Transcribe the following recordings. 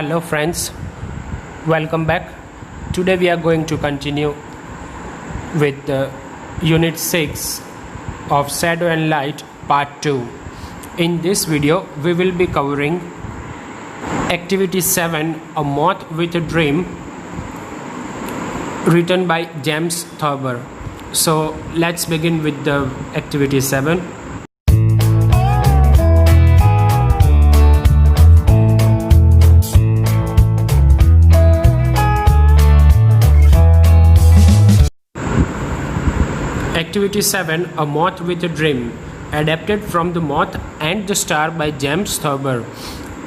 Hello friends, welcome back. Today we are going to continue with Unit 6 of Shadow and Light Part 2. In this video we will be covering Activity 7, A Moth with a Dream, written by James Thurber. So let's begin with the Activity 7. Activity 7, A Moth with a Dream, adapted from The Moth and the Star by James Thurber.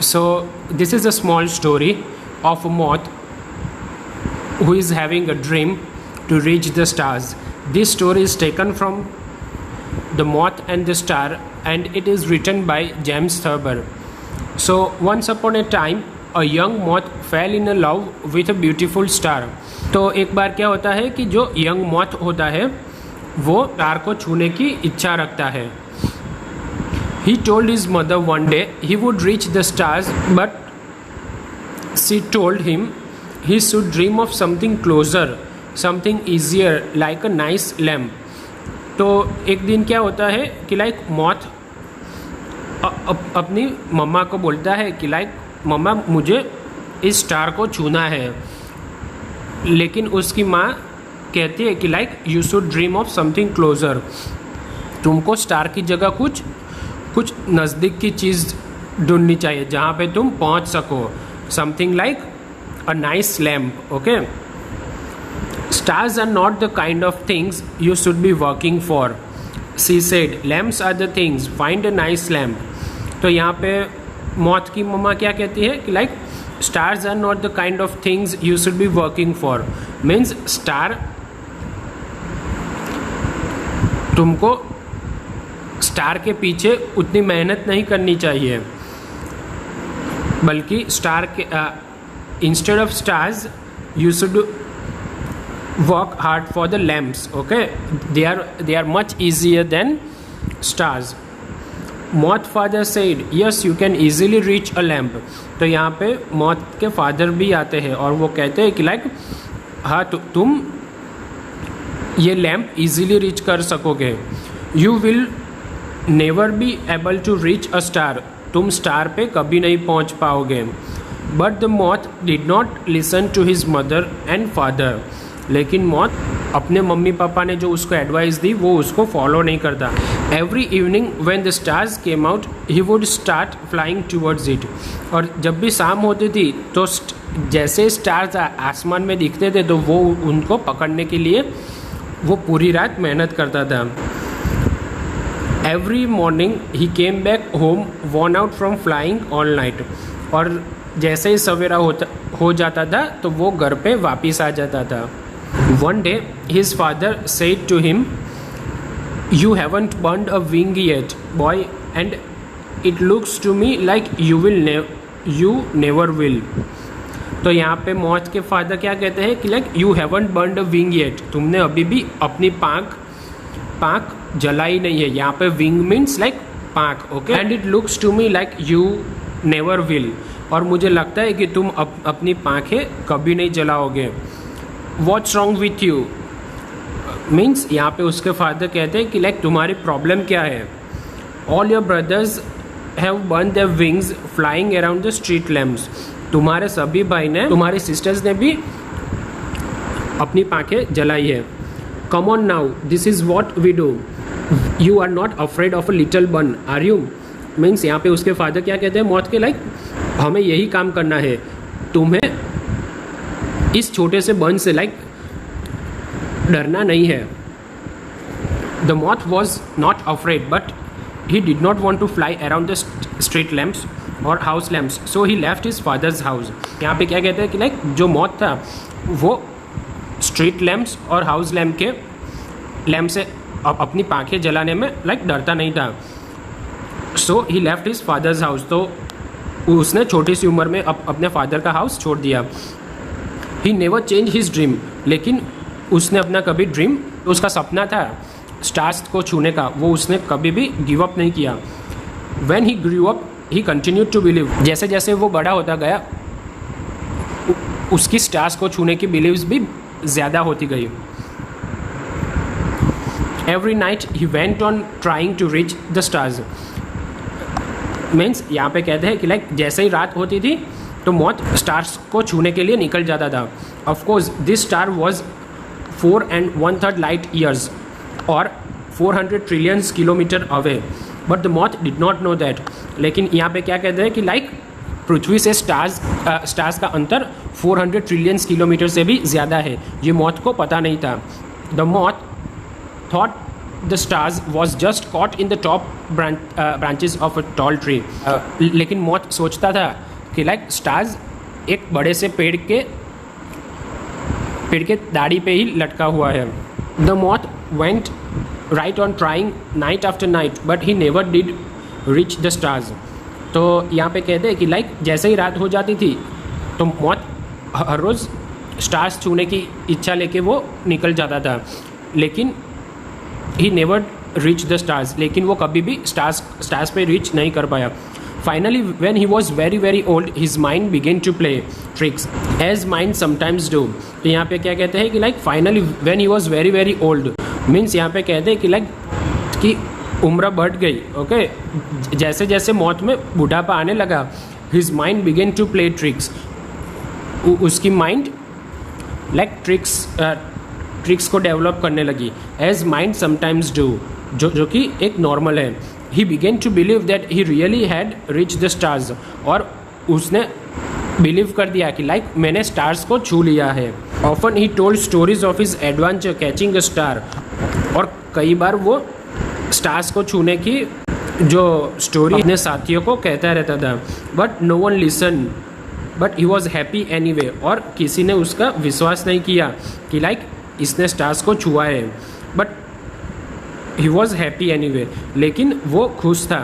So this is a small story of a moth who is having a dream to reach the stars. This story is taken from The Moth and the Star and it is written by James Thurber. So once upon a time a young moth fell in love with a beautiful star. तो एक बार क्या होता है कि जो young moth होता है वो स्टार को छूने की इच्छा रखता है. He told his mother one day he would reach the stars, but she told him he should dream of something closer, something easier, like a nice lamp. तो एक दिन क्या होता है कि मॉथ अपनी मम्मा को बोलता है कि मम्मा मुझे इस स्टार को छूना है, लेकिन उसकी माँ कहती है कि you should dream of something closer. तुमको स्टार की जगह कुछ नज़दीक की चीज़ ढूंढनी चाहिए जहाँ पे तुम पहुँच सको. Something like a nice lamp. Okay. Stars are not the kind of things you should be working for, she said. Lamps are the things, find a nice lamp. तो यहाँ पे मौत की मम्मा क्या कहती है कि stars are not the kind of things you should be working for. Means star, तुमको स्टार के पीछे उतनी मेहनत नहीं करनी चाहिए, बल्कि स्टार के instead of stars you should work hard for the lamps. Okay. They are much easier than stars. Moth father said yes you can easily reach a lamp. तो यहाँ पे मॉथ के फादर भी आते हैं और वो कहते हैं कि हाँ तुम ये लैम्प ईजिली रीच कर सकोगे. You will never be able to reach a star. तुम स्टार पे कभी नहीं पहुँच पाओगे. But the moth did not listen to his mother and father. लेकिन मॉथ अपने मम्मी पापा ने जो उसको एडवाइस दी वो उसको फॉलो नहीं करता. Every evening when the stars came out he would start flying towards it. और जब भी शाम होती थी तो जैसे स्टार्स आसमान में दिखते थे तो वो उनको पकड़ने के लिए वो पूरी रात मेहनत करता था. Every morning he came back home worn out from flying all night. और जैसे ही सवेरा हो जाता था तो वो घर पे वापस आ जाता था. One day his father said to him, you haven't burned a wing yet, boy, and it looks to me like you never will. तो यहाँ पे मौत के फादर क्या कहते हैं कि you haven't burned a wing yet. तुमने अभी भी अपनी पाँख जलाई नहीं है. यहाँ पे wing means पाँख. Okay. And it looks to me like you never will. और मुझे लगता है कि तुम अपनी पाँखें कभी नहीं जलाओगे. What's wrong with you? Means यहाँ पे उसके फादर कहते हैं कि तुम्हारी प्रॉब्लम क्या है. All your brothers have burned their wings flying around the street lamps. तुम्हारे सभी भाई ने, तुम्हारे सिस्टर्स ने भी अपनी पाँखें जलाई है. Come on now, this is what we do. You are not afraid of a little burn, are you? Means यहाँ पे उसके फादर क्या कहते हैं मौत के हमें यही काम करना है, तुम्हें इस छोटे से बर्न से डरना नहीं है. The moth was not afraid but he did not want to fly around the street lamps और house lamps, so he left his father's house. यहाँ पे क्या कहते हैं कि जो मॉथ था वो स्ट्रीट लैम्प्स और हाउस लैम्प के लैम्प से अपनी पाँखें जलाने में डरता नहीं था. सो he left his father's house. तो उसने छोटी सी उम्र में अपने फादर का हाउस छोड़ दिया. He never change his dream. लेकिन उसने अपना कभी ड्रीम, उसका सपना था स्टार्स को छूने का, वो उसने कभी भी गिव अप नहीं किया. When he grew up he continued to believe. जैसे जैसे वो बड़ा होता गया उसकी स्टार्स को छूने की बिलीव्स भी ज़्यादा होती गई। Every night he went on trying to reach the stars. Means यहाँ पे कहते हैं कि लाइक जैसे ही रात होती थी तो मौत स्टार्स को छूने के लिए निकल जाता था। Of course this star was 4 1/3 light years और 400 trillions kilometre away, but the मौत डिड नॉट नो दैट। लेकिन यहाँ पे क्या कहते हैं कि लाइक पृथ्वी से स्टार्स का अंतर 400 ट्रिलियंस किलोमीटर से भी ज़्यादा है। ये मौत को पता नहीं था। द मौत thought the stars was just caught in the top branches of a tall tree. लेकिन मौत सोचता था कि लाइक स्टार्स एक बड़े से पेड़ के दाढ़ी पे ही लटका हुआ है। द मौत went right on trying night after night but he never did reach the stars. तो यहाँ पे कहते हैं कि लाइक जैसे ही रात हो जाती थी तो मौत हर रोज़ स्टार्स छूने की इच्छा लेके वो निकल जाता था, लेकिन he never reach the stars, लेकिन वो कभी भी स्टार्स पे रीच नहीं कर पाया। Finally when he was very very old his mind began to play tricks as mind sometimes do. तो यहाँ पे क्या कहते हैं कि like finally when he was very very old means यहाँ पे कहते हैं कि लाइक कि उम्र बढ़ गई। ओके, जैसे जैसे मौत में बुढ़ापा आने लगा his mind began to play tricks. उसकी माइंड लाइक ट्रिक्स को डेवलप करने लगी एज माइंड समटाइम्स डू, जो कि एक नॉर्मल है। He began to believe that he really had reach the stars, और उसने बिलीव कर दिया कि लाइक मैंने स्टार्स को छू लिया है। Often he told stories of his adventure catching a star, और कई बार वो स्टार्स को छूने की जो स्टोरी अपने साथियों को कहता रहता था। But no one listen but he was happy anyway, और किसी ने उसका विश्वास नहीं किया कि लाइक इसने स्टार्स को छुआ है, but he was happy anyway, लेकिन वो खुश था।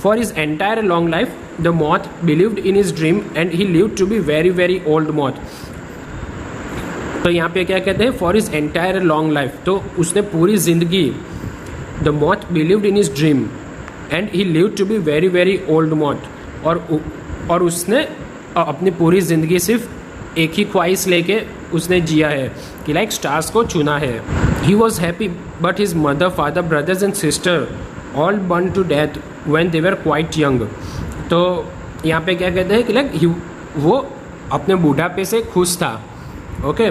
For his entire long life the moth believed in his dream and he lived to be very very old moth. तो यहाँ पे क्या कहते हैं, for his entire long life, तो उसने पूरी जिंदगी the moth believed in his dream and he lived to be very very old moth, और उसने अपनी पूरी ज़िंदगी सिर्फ एक ही ख्वाहिश लेके उसने जिया है कि लाइक स्टार्स को चुना है। He was happy but his mother father brothers and sister all burn to death when they were quite young. तो यहाँ पे क्या कहते हैं कि लाइक वो अपने बुढ़ापे से खुश था। Okay,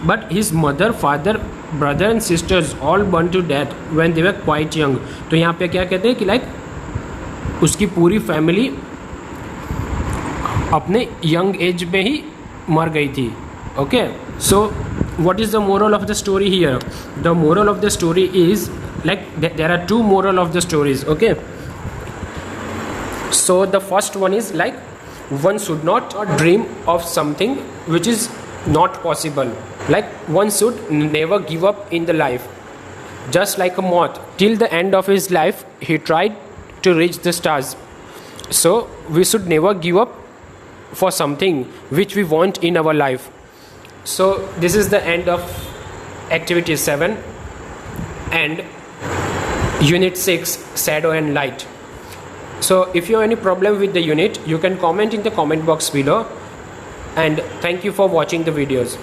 but his mother father brother and sisters all burn to death when they were quite young. तो यहाँ पे क्या कहते हैं कि लाइक उसकी पूरी फैमिली अपने यंग एज में ही मर गई थी। Okay, so what is the moral of the story here? The moral of the story is like there are two moral of the stories. Okay, so the first one is like one should not dream of something which is not possible. Like one should never give up in the life. Just like a moth, till the end of his life he tried to reach the stars. So we should never give up for something which we want in our life. So this is the end of activity 7 and unit 6, shadow and light. So if you have any problem with the unit, you can comment in the comment box below, and thank you for watching the videos.